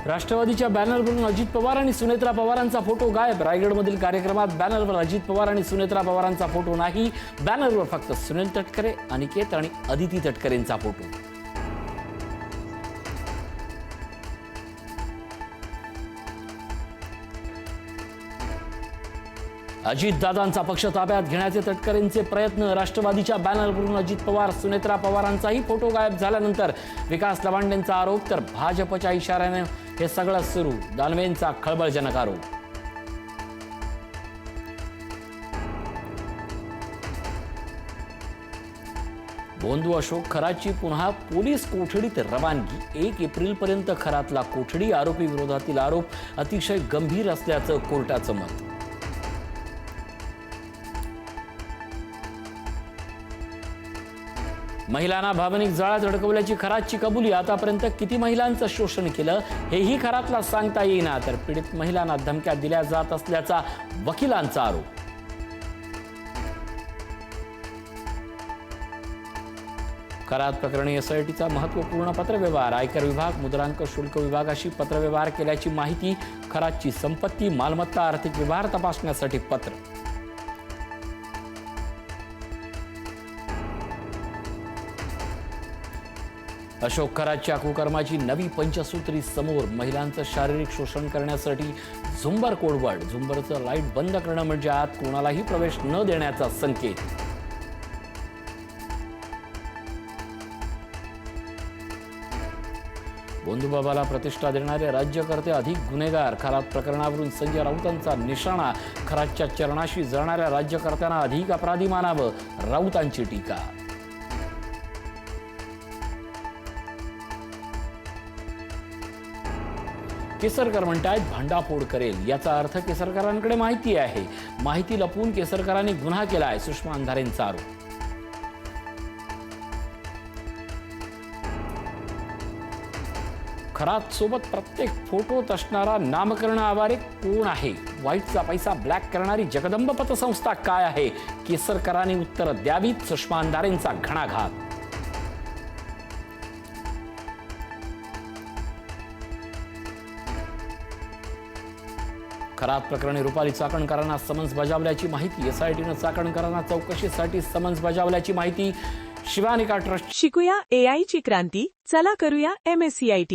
राष्ट्रवादीच्या बॅनरवरून अजित पवार आणि सुनेत्रा पवारांचा फोटो गायब। रायगडमधील कार्यक्रमात बॅनरवर अजित पवार आणि सुनेत्रा पवारांचा फोटो नाही, बॅनरवर फक्त सुनील तटकरे, अनिकेत आणि अदिती तटकरेंचा फोटो। अजितदादांचा पक्ष ताब्यात घेण्याचे तटकरेंचे प्रयत्न। राष्ट्रवादीच्या बॅनरवरून अजित पवार सुनेत्रा पवारांचाही फोटो गायब झाल्यानंतर विकास लवांडेंचा आरोप, तर भाजपच्या इशाऱ्याने हे सगळं सुरू। दानवेंचा खळबळजनक आरोप। बोंधू अशोक खरातची पुन्हा पोलीस कोठडीत रवानगी। 1 एप्रिलपर्यंत खरातला कोठडी। आरोपी विरोधातील आरोप अतिशय गंभीर असल्याचं कोर्टाचं मत। महिलांना भावनिक जाळ्यात अडकवल्याची खरातची कबुली। आतापर्यंत किती महिलांचं शोषण केलं हेही खरातला सांगता येईना, तर पीडित महिलांना धमक्या दिल्या जात असल्याचा वकिलांचा आरोप। खरात प्रकरणी एसआयटीचा महत्त्वपूर्ण पत्रव्यवहार। आयकर विभाग, मुद्रांक शुल्क विभागाशी पत्रव्यवहार केल्याची माहिती। खरातची संपत्ती, मालमत्ता, आर्थिक व्यवहार तपासण्यासाठी पत्र। अशोक खरातच्या कुकर्माची नवी पंचसूत्री समोर। महिलांचं शारीरिक शोषण करण्यासाठी झुंबर कोडवड। झुंबरचं लाईट बंद करणं म्हणजे आत कोणालाही प्रवेश न देण्याचा संकेत। बोंधूबाबाला प्रतिष्ठा देणारे राज्यकर्ते अधिक गुन्हेगार। खरात प्रकरणावरून संजय राऊतांचा निशाणा। खरातच्या चरणाशी जळणाऱ्या राज्यकर्त्यांना अधिक अपराधी मानावं, राऊतांची टीका। केसरकर म्हणतात भांडाफोड करेल, याचा अर्थ केसरकरांकडे माहिती आहे। माहिती लपवून केसरकरांनी गुन्हा केलाय, सुषमा अंधारेंचा आरोप। खरात सोबत प्रत्येक फोटोत असणारा नामकरण आवारे कोण आहे? व्हाईटचा पैसा ब्लॅक करणारी जगदंब पतसंस्था काय आहे? केसरकरांनी उत्तर द्यावीत, सुषमा अंधारेंचा घणाघात। खरात प्रकरणी रुपाली चाकणकरांना समन्स बजावल्याची माहिती। एसआयटीनं चाकणकरांना चौकशीसाठी समन्स बजावल्याची माहिती। शिवानिका ट्रस्ट। शिकूया AI ची क्रांती, चला करूया MSCIT।